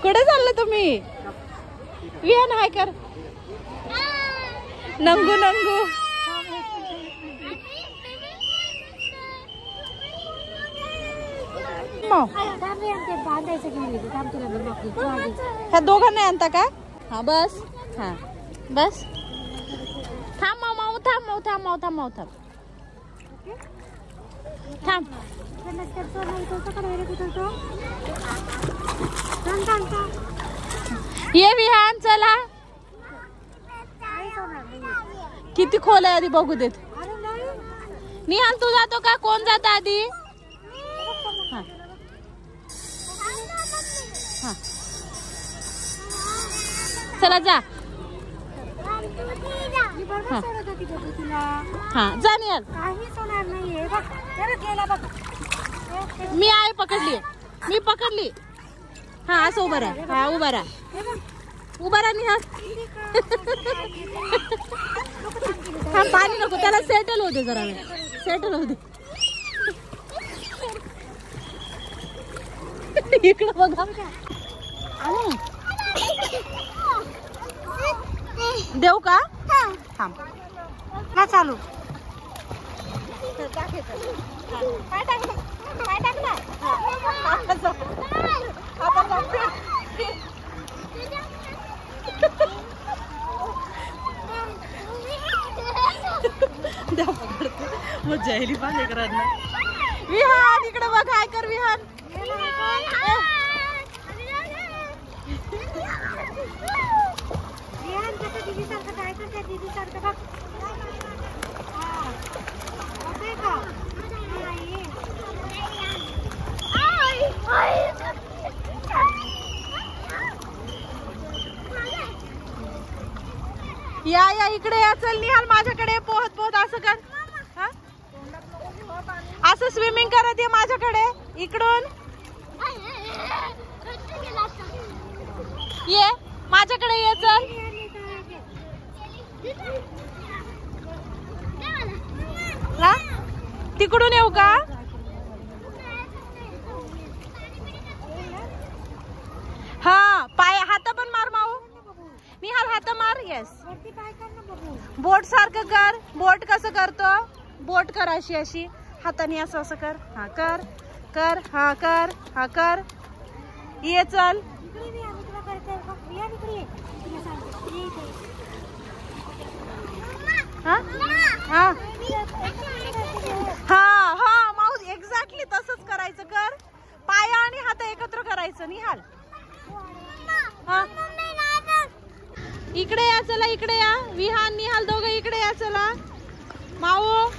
कुठे चालले तुम्ही? विहान हाय कर. नंगू नंगू ह्या दोघांना आणता का? हा बस. हा बस. थांब माऊ थांब माऊ थांब माऊ थांब माऊ थांब थांब. ये विहान चला. किती खोल आहे आधी बघू देत. निहाल तू जातो का? कोण जात आधी? हा हा चला जा. हा जा निहाल. मी आहे पकडली. मी पकडली. हा असं उभा राहा. हा उभा राहा. उभा राहा निहाल. हा पाणी नको त्याला. सेटल होते जरा वेळ. सेटल होते. इकडे बघा. देऊ का? थांब ना चालू. काय टाकलं? काय टाकलं? मजा येईल पालेकरांना. विहान इकडे बघ. काय कर विहान. या या इकडे या. चल निहाल माझ्याकडे. पोहत पोहत असं कर. असं स्विमिंग करत ये माझ्याकडे. इकडून ये माझ्याकडे ये. चल हा तिकडून येऊ का? हा पाय हात पण मार माऊ. निहाल हात मार. येस बोट सारखं कर. बोट कसं करतो? बोट कर अशी अशी हाताने असं असं कर. हा कर कर. हा कर. हा कर. ये चल. हा हा हा हा माऊस एक्झॅक्टली तसंच करायचं. कर. पाय आणि हात एकत्र करायचं. निहाल हा इकडे या. चला इकडे या. विहान निहाल दोघं इकडे या. चला माऊ.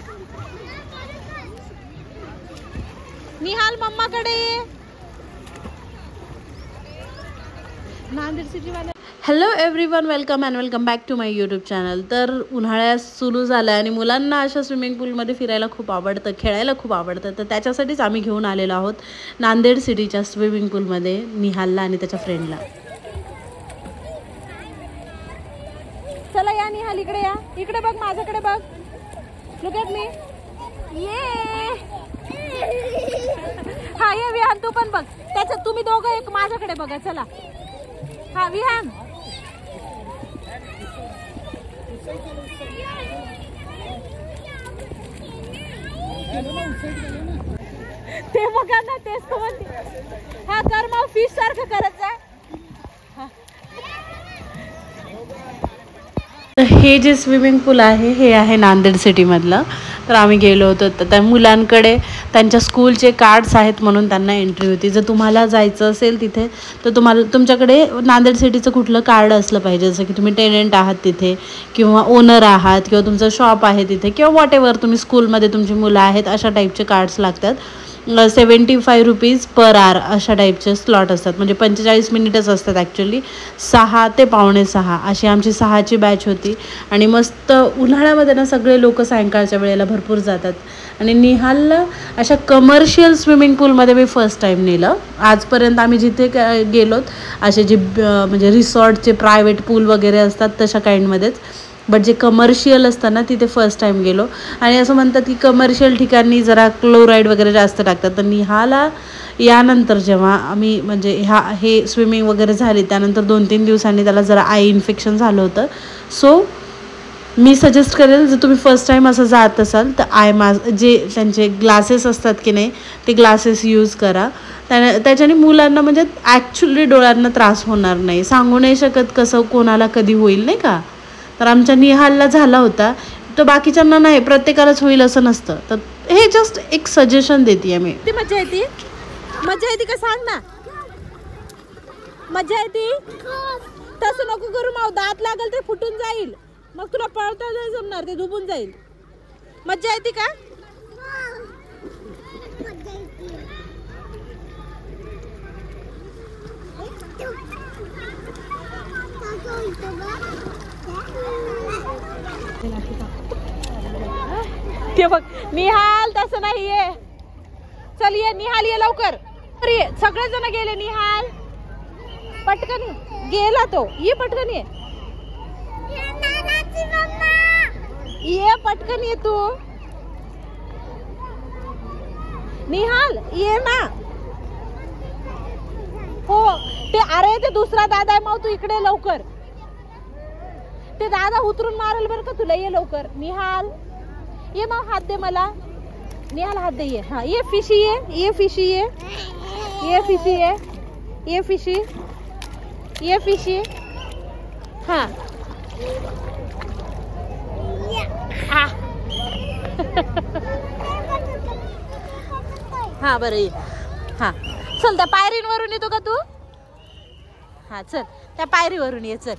निहाल मम्माकडे ये. नांदेड सिटी वाले. Hello everyone, welcome and welcome back to my YouTube channel. तर उन्हाळ्यात सुरू झाला आणि मुलांना अशा स्विमिंग पूलमध्ये फिरायला खूप आवडतं, खेळायला खूप आवडतं. तर त्याच्यासाठीच आम्ही घेऊन आलेलो आहोत नांदेड सिटीच्या स्विमिंग पूलमध्ये निहालला आणि त्याच्या फ्रेंडला. चला या निहाल इकडे या. इकडे बघ माझ्याकडे बघ. Look at me. ये हा ये विहान तू पण बघ. त्याच्यात तुम्ही दोघं एक माझ्याकडे बघा. चला हा विहान. ते बघा ना तेच तो म्हणते. हा कर मग फिश सारखं करत जा. हे जे स्विमिंग पूल आहे हे आहे नांदेड सिटीमधलं. तर आम्ही गेलो होतो. तर त्या मुलांकडे त्यांच्या स्कूलचे कार्ड्स आहेत म्हणून त्यांना एंट्री होती. जर तुम्हाला जायचं असेल तिथे तर तुमच्याकडे नांदेड सिटीचं कुठलं कार्ड असलं पाहिजे. जसं की तुम्ही टेनंट आहात तिथे किंवा ओनर आहात किंवा तुमचं शॉप आहे तिथे किंवा वॉट एव्हर तुम्ही स्कूलमध्ये तुमची मुलं आहेत अशा टाईपचे कार्ड्स लागतात. 75 रुपीज पर आवर अशा टाईपचे स्लॉट असतात. म्हणजे 45 मिनिटच असतात ॲक्च्युली. 6 ते 5:45 अशी आमची 6ची बॅच होती. आणि मस्त उन्हाळ्यामध्ये ना सगळे लोक सायंकाळच्या वेळेला भरपूर जातात. आणि निहालला अशा कमर्शियल स्विमिंग पूलमध्ये मी फर्स्ट टाईम नेलं. आजपर्यंत आम्ही जिथे गेलोत असे जे म्हणजे रिसॉर्टचे प्रायव्हेट पूल वगैरे असतात तशा काइंडमध्येच. बट जे कमर्शियल असतं ना तिथे फर्स्ट टाईम गेलो. आणि असं म्हणतात की कमर्शियल ठिकाणी जरा क्लोराईड वगैरे जास्त टाकतात. तर निहाला यानंतर जेव्हा आम्ही म्हणजे हे स्विमिंग वगैरे झाली त्यानंतर 2-3 दिवसांनी त्याला जरा आय इन्फेक्शन झालं होतं. सो मी सजेस्ट करेल जर तुम्ही फर्स्ट टाईम असं जात असाल तर जे त्यांचे ग्लासेस असतात की नाही ते ग्लासेस यूज करा. त्याच्याने मुलांना म्हणजे ॲक्च्युली डोळ्यांना त्रास होणार नाही. सांगू नाही शकत कसं कोणाला कधी होईल नाही का. तर आमच्या निहालला झाला होता, तर बाकीच्यांना नाही, प्रत्येकालाच होईल असं नसतं. तर हे जस्ट एक सजेशन देते मी. ती मजा येते, मजा येते का सांग ना. मजा येते तसं नको करू, मग दात लागल ते फुटून जाईल, मग तुला पळता नाही जमणार, ते डुबून जाईल. मजा येते का. ते बघ निहाल तसं नाहीये. चल ये निहाल, ये लवकर. सगळे जण गेले. निहाल पटकन गेला तो, ये पटकन ये. ये पटकन ये तू. निहाल ये ना. हो ते, अरे ते दुसरा दादा आहे, मग तू इकडे लवकर. ते दादा उतरून मारेल बरं का तुला. ये लवकर निहाल, ये मग हात दे मला. निहाल हात दे. ये हा, ये फिशी ये, ये फिशी ये, ये फिशी ये, ये फिशी, ये फिशी. हा हा बरं ये. हा चल, त्या पायरीवरून येतो का तू. हा चल, त्या पायरीवरून ये. चल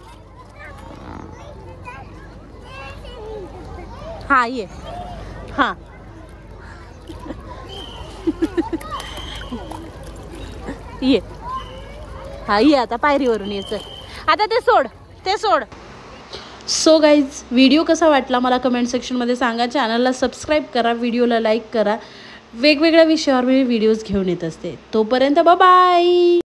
हा ये. हा ये. हा ये, आता पायरीवरून ये. चल आता ते सोड, ते सोड. सो गाईज, व्हिडिओ कसा वाटला मला कमेंट सेक्शनमध्ये सांगा. चॅनलला सबस्क्राईब करा, व्हिडिओला लाईक करा. वेगवेगळ्या विषयावर मी व्हिडिओज घेऊन येत असते. तोपर्यंत बाय बाय.